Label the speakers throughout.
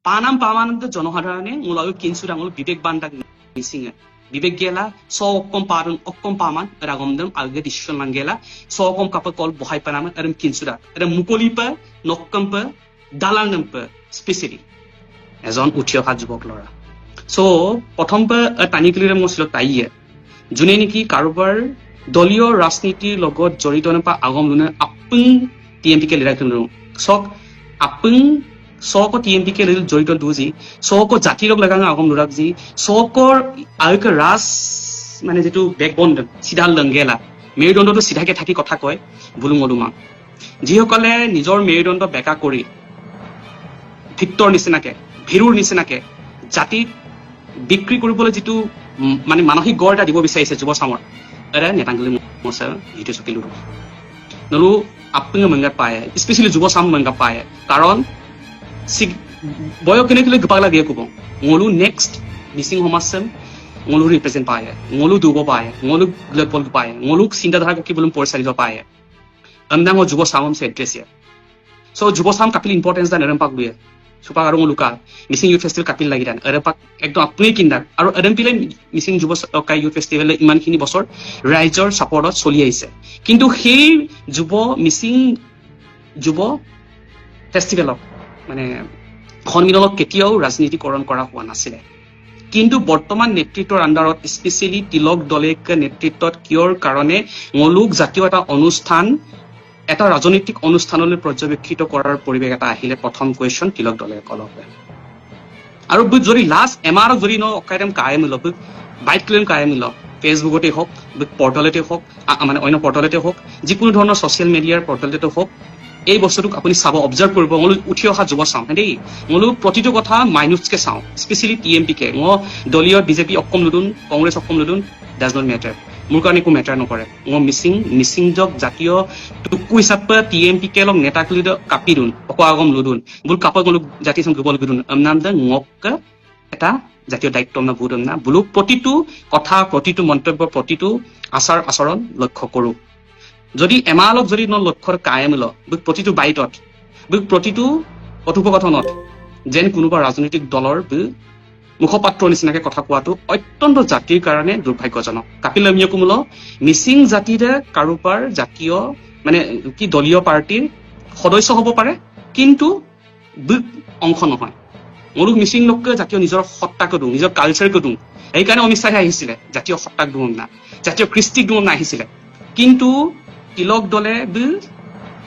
Speaker 1: পানাম পামানন্দ জনসাধারণে মূলত কিনসুরাঙ্গল বিবেক বান্দাক মিসিংয়ে বিবেক গেলা স অক্কম পারুন অক্কম পামান রাগমদম আলগে ডিসিশন লাঙ্গেলা স অক্কম কাপ কল বহাই পানাম এরম কিনসুরা এরম মুকলিপ নক্কম্প দালানম্প স্পেশালি এজন উঠি অহা যুৱক ল'ৰা সো প্ৰথম টানিকলিৰে মোৰ ছিল তাইয়ে যোনে নেকি কাৰোবাৰ দলীয় ৰাজনীতিৰ লগত জড়িত নপা আগম লুনে আপং টিএমপিকে লিৰাখিলো সক আপং সক টিএমপিকে জড়িত দুজি সক জাতিৰ লগাং আগম লুৰাক জি সকৰ আয়ক ৰাজ মানে যেটো বেকবন সিধাল লংগেলা মেৰুদণ্ডটো সিধাকে থাকি কথা কয় বুলু মডুমা যিসকলে নিজৰ মেৰুদণ্ড বেকা কৰি ভিক্টৰ নিচিনাকে ভিৰুৰ নিচিনাকে জাতিক বিক্ৰী কৰিবলৈ যেটো মানে মানসিক গড় এটা দিব বিচাৰিছে যুৱ চামৰ এৰা নেতাংগলি মছা ভিডিঅ' চকিলো নলু আপং মংগা পায় স্পেশালি যুৱ চাম মংগা পায় কাৰণ বয়স কেনেকৈ গপাগলা দিয়ে কব মলু নেক্সট মিসিং সমাজম মলু ৰিপ্ৰেজেন্ট পায় মলু দুব পায় মলু গ্লোবল পায় মলু চিন্তাধাৰা কি বলুম পৰিচালিত পায় আমদাং যুৱ চামম সে এড্ৰেছ সো যুৱ চাম কাপিল ইম্পৰ্টেন্স দা নেৰম পাক দিয়ে সুপাক আৰু লুকা মিসিং ইউথ ফেষ্টিভেল কাপিল লাগি দান এৰেপাক একদম আপুনি কিন্দাক আৰু এৰেম্পিলে মিসিং যুৱ কাই ইউথ ফেষ্টিভেল ইমানখিনি বছৰ ৰাইজৰ সাপোৰ্টত চলি আহিছে কিন্তু সেই যুৱ মিসিং যুৱ ফেষ্টিভেলক মানে সন্মিলনক কেতিয়াও ৰাজনীতিকৰণ কৰা হোৱা নাছিলে কিন্তু বৰ্তমান নেতৃত্বৰ আন্ডাৰত স্পেশালি তিলক দলেক নেতৃত্বত কিয়ৰ কাৰণে মলুক জাতীয় এটা অনুষ্ঠান এটা ৰাজনৈতিক অনুষ্ঠানলৈ পৰ্যবেক্ষিত কৰাৰ পৰিৱেশ এটা আহিলে প্ৰথম কুৱেশ্যন তিলক দলে কলকে আৰু যদি লাষ্ট এমাৰক যদি ন অকাইম কায়েম লব বাইট ক্লেম কায়েম ল ফেচবুকতে হওক পৰ্টেলতে হওক মানে অন্য পৰ্টেলতে হওক যিকোনো ধৰণৰ ছচিয়েল মিডিয়াৰ পৰ্টেলতে হওক এই বস্তুটোক আপুনি চাব অবজাৰ্ভ কৰিব মই উঠি অহা যুৱ চাওঁ দেই মই প্ৰতিটো কথা মাইনুচকে চাওঁ স্পেশালি টিএমপিকে মই দলীয় বিজেপি অকম লুডুন কংগ্ৰেছ অকম লুডুন ডাজ নট মেটাৰ মোৰ কাৰণে একো মেটাৰ নকৰে মই মিসিং জক জাতীয় টুকু হিচাপে টিএমপিকে লগ নেতাকলি কাপিদুন অক আগম লুডুন বুল কাপক জাতি সং গবল গুদুন আমনাম দে ngok এটা জাতীয় দায়িত্ব না বুদন না বুলু প্ৰতিটো কথা প্ৰতিটো মন্তব্য প্ৰতিটো আচাৰ আচৰণ লক্ষ্য কৰো যদি এমালক যদি ন লক্ষ্যৰ কায়েম ল প্ৰতিটো বাইটত প্ৰতিটো কথোপকথনত যেন কোনোবা ৰাজনৈতিক দলৰ মুখপাত্ৰ নিচিনাকে কথা কোৱাটো অত্যন্ত জাতিৰ কাৰণে দুৰ্ভাগ্যজনক কাপিল মিয়কুমুল মিসিং জাতিৰে কাৰোবাৰ জাতীয় মানে কি দলীয় পাৰ্টিৰ সদস্য হ'ব পাৰে কিন্তু অংশ নহয় মলুক মিসিং লোককে জাতীয় নিজৰ সত্তাকে দিওঁ নিজৰ কালচাৰকে দিওঁ এইকাৰণে অমিত শ্বাহে আহিছিলে জাতীয় সত্তাক দিওঁ না জাতীয় কৃষ্টিক দিওঁ না আহিছিলে কিন্তু তিলক দলে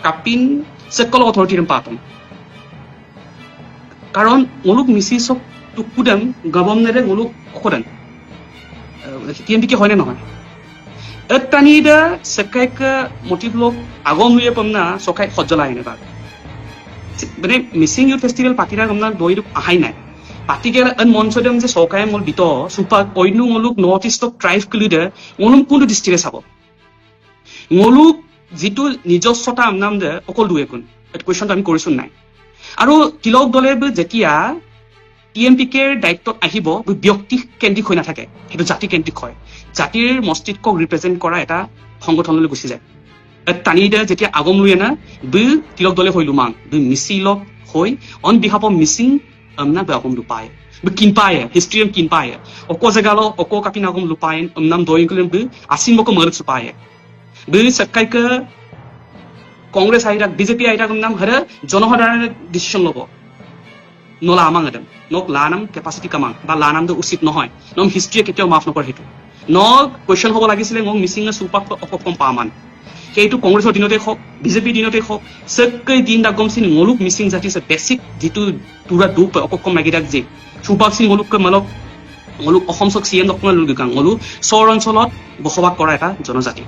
Speaker 1: কাপিন চেকল অথৰিটিৰ পাতন কাৰণ মলুক মিসিচক টুকুডাম গভৰ্ণৰে মলুক অকদান টিএমপিকে হয়নে নহয় এটানিদা সেকাইক মটিভলক আগম হুয়ে পমনা সকাই সজ্জলাই নেবা মানে মিসিং ইউথ ফেষ্টিভেল পাতিরা গমনা দইদু আহাই নাই পাতিকেল আন মঞ্চদম যে সকাই মল বিত সুপা অইনু মলুক নৰ্থ ইষ্টক ট্ৰাইভ ক্লিডাৰ মলুম কোনটো ডিস্ট্ৰিক্টে চাব মলুক যিটো নিজস্বতা আমনাম দে অকল দুয়ে কোন এটা কোৱেশ্চন আমি কৰিছো নাই আৰু তিলক দলে যেতিয়া টিএমপিকে দায়িত্বত আহিব ব্যক্তি কেন্দ্ৰিক হৈ নাথাকে সেইটো জাতি কেন্দ্ৰিক হয় জাতিৰ মস্তিষ্কক ৰিপ্ৰেজেন্ট কৰা এটা সংগঠনলৈ গুচি যায় টানিদা যেতিয়া আগম লুয়ে না তিলক দলে হইলো মাং মিছিলক হৈ on behalf of missing আমনা Agom লুপায় কিনপায় হিষ্ট্ৰিয়াম কিনপায় OK জেগালো OK কাপিন Agom লুপায় আমনাম দয়িকলম আসিমক মৰক সুপায় সকাইক Congress আইৰাক BJP আইৰাক নাম হৰে জনসাধাৰণে ডিসিশন লব নলা আমাং এদম নক লানাম কেপাসিটি কামাং বা লানাম উচিত নহয় নম হিষ্ট্ৰিয়ে কেতিয়াও মাফ নকৰে সেইটো ন কুৱেশ্যন হ'ব লাগিছিলে মোক মিসিং সুপাক অকম পামান সেইটো কংগ্ৰেছৰ দিনতে হওক বিজেপিৰ দিনতে হওক সকৈ দিন দাগম সিং মলুক মিসিং জাতি বেসিক যিটো তুৰা দুপ অকম লাগিদাক যে সুপাক সিং মলুককে মলুক অসম চক চিএম ডক্টৰ লুগাং মলু চহৰ অঞ্চলত বসবাস কৰা এটা জনজাতি